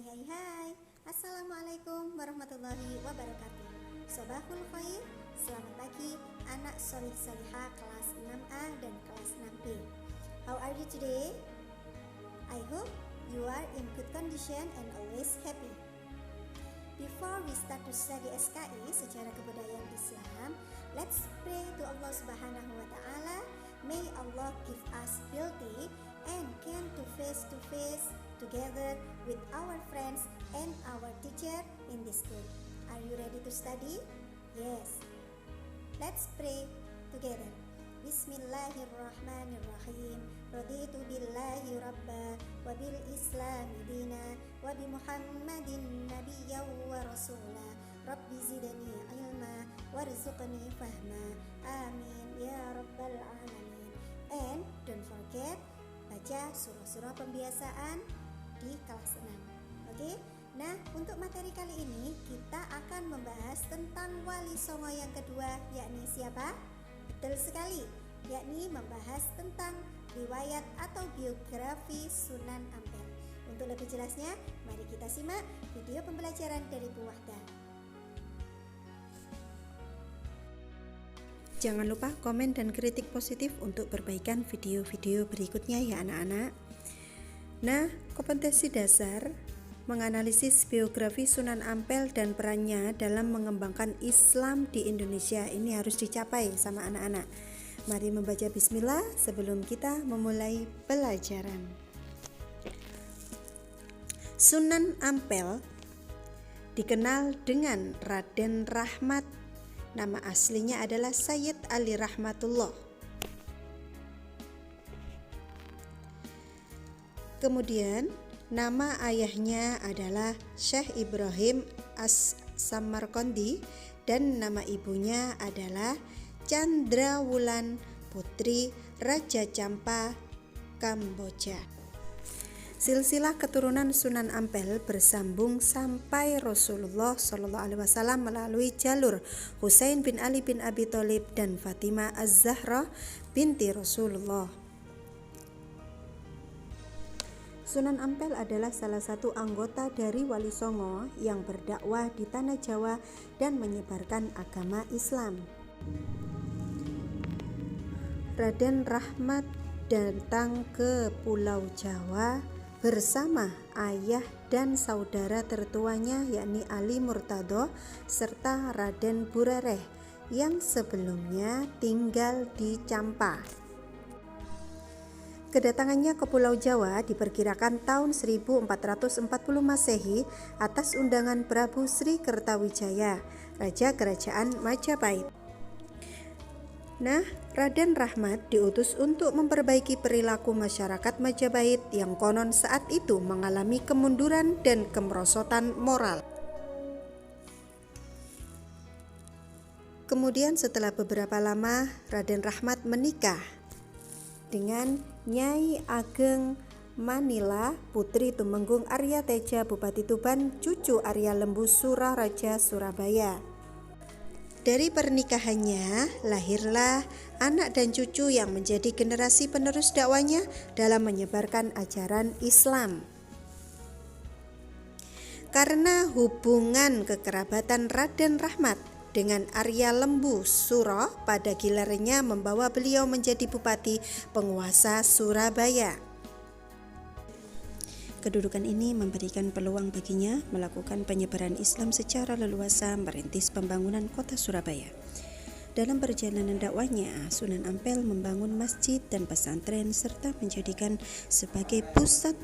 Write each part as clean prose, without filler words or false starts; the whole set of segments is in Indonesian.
Hai. Assalamualaikum warahmatullahi wabarakatuh. Sobahul khair. Selamat pagi anak solih solihah kelas 6A dan kelas 6B. How are you today? I hope you are in good condition and always happy. Before we start to study SKI secara kebudayaan Islam, let's pray to Allah Subhanahu wa taala. May Allah give us healthy and can to face together with our friends and our teacher in this school. Are you ready to study? Yes. Let's pray together. Bismillahirrahmanirrahim. Raditu billahi rabba wa bil islami dina wa bi Muhammadin nabiyya wa rasula. Rabbi zidni ilma warzuqni fahma. Amin ya rabbal alamin. And don't forget baca surah-surah pembiasaan di kelas 6. Oke? Nah, untuk materi kali ini kita akan membahas tentang wali songo yang kedua, yakni siapa? Betul sekali, yakni membahas tentang riwayat atau biografi Sunan Ampel. Untuk lebih jelasnya, mari kita simak video pembelajaran dari Bu Wahdah. Jangan lupa komen dan kritik positif untuk perbaikan video-video berikutnya ya anak-anak. Nah, kompetensi dasar menganalisis biografi Sunan Ampel dan perannya dalam mengembangkan Islam di Indonesia ini harus dicapai sama anak-anak. Mari membaca bismillah sebelum kita memulai pelajaran. Sunan Ampel dikenal dengan Raden Rahmat. Nama aslinya adalah Sayyid Ali Rahmatullah. Kemudian nama ayahnya adalah Syekh Ibrahim As-Samarqandi dan nama ibunya adalah Candrawulan Putri Raja Campa Kamboja. Silsilah keturunan Sunan Ampel bersambung sampai Rasulullah SAW melalui jalur Husain bin Ali bin Abi Thalib dan Fatimah Az-Zahra binti Rasulullah. Sunan Ampel adalah salah satu anggota dari Wali Songo yang berdakwah di tanah Jawa dan menyebarkan agama Islam. Raden Rahmat datang ke Pulau Jawa bersama ayah dan saudara tertuanya yakni Ali Murtado serta Raden Burereh yang sebelumnya tinggal di Campa. Kedatangannya ke Pulau Jawa diperkirakan tahun 1440 Masehi atas undangan Prabu Sri Kertawijaya, Raja Kerajaan Majapahit. Nah, Raden Rahmat diutus untuk memperbaiki perilaku masyarakat Majapahit yang konon saat itu mengalami kemunduran dan kemerosotan moral. Kemudian setelah beberapa lama, Raden Rahmat menikah dengan Nyai Ageng Manila, putri Tumenggung Arya Teja Bupati Tuban, cucu Arya Lembu Surah Raja Surabaya. Dari pernikahannya lahirlah anak dan cucu yang menjadi generasi penerus dakwanya dalam menyebarkan ajaran Islam. Karena hubungan kekerabatan Raden Rahmat dengan Arya Lembu Suro, pada gilirannya membawa beliau menjadi bupati penguasa Surabaya. Kedudukan ini memberikan peluang baginya melakukan penyebaran Islam secara leluasa, merintis pembangunan kota Surabaya. Dalam perjalanan dakwahnya, Sunan Ampel membangun masjid dan pesantren serta menjadikan sebagai pusat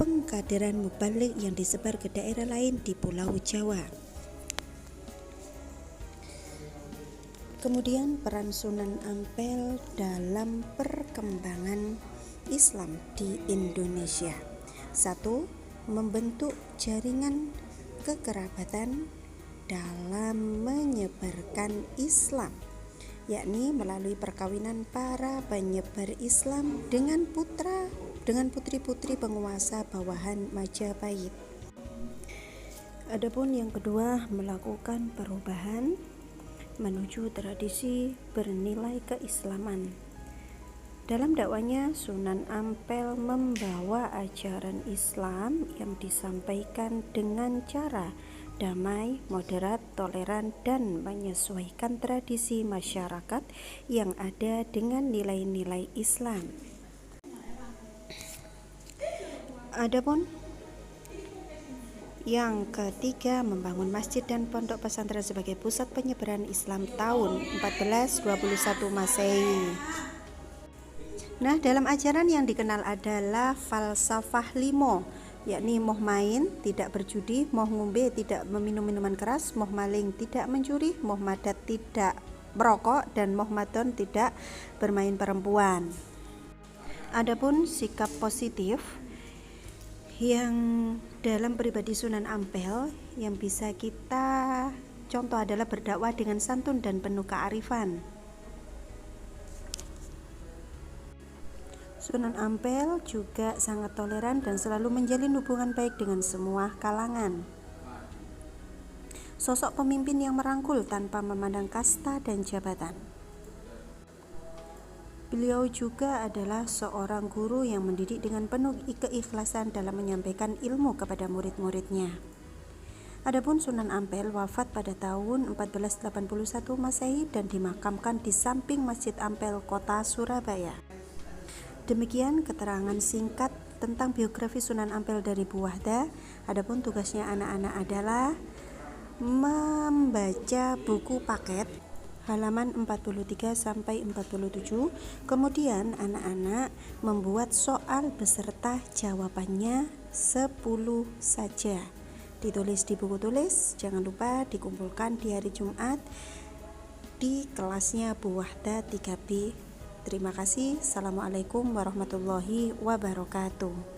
pengkaderan mubalik yang disebar ke daerah lain di Pulau Jawa. Kemudian peran Sunan Ampel dalam perkembangan Islam di Indonesia. 1. Membentuk jaringan kekerabatan dalam menyebarkan Islam, yakni melalui perkawinan para penyebar Islam dengan putri-putri penguasa bawahan Majapahit. Adapun yang kedua, melakukan perubahan menuju tradisi bernilai keislaman. Dalam dakwanya, Sunan Ampel membawa ajaran Islam yang disampaikan dengan cara damai, moderat, toleran, dan menyesuaikan tradisi masyarakat yang ada dengan nilai-nilai Islam. Adapun yang ketiga, membangun masjid dan pondok pesantren sebagai pusat penyebaran Islam tahun 1421 Masehi. Nah, dalam ajaran yang dikenal adalah falsafah 5, yakni moh main, tidak berjudi, moh ngombe, tidak meminum minuman keras, moh maling, tidak mencuri, moh madat, tidak merokok, dan moh madon, tidak bermain perempuan. Adapun sikap positif yang dalam pribadi Sunan Ampel yang bisa kita contoh adalah berdakwah dengan santun dan penuh kearifan. Sunan Ampel juga sangat toleran dan selalu menjalin hubungan baik dengan semua kalangan. Sosok pemimpin yang merangkul tanpa memandang kasta dan jabatan. Beliau juga adalah seorang guru yang mendidik dengan penuh keikhlasan dalam menyampaikan ilmu kepada murid-muridnya. Adapun Sunan Ampel wafat pada tahun 1481 Masehi dan dimakamkan di samping Masjid Ampel, Kota Surabaya. Demikian keterangan singkat tentang biografi Sunan Ampel dari Bu Wahdah. Adapun tugasnya anak-anak adalah membaca buku paket halaman 43 sampai 47. Kemudian anak-anak membuat soal beserta jawabannya 10 saja. Ditulis di buku tulis, jangan lupa dikumpulkan di hari Jumat di kelasnya Bu Wahdah 3B. Terima kasih. Assalamualaikum warahmatullahi wabarakatuh.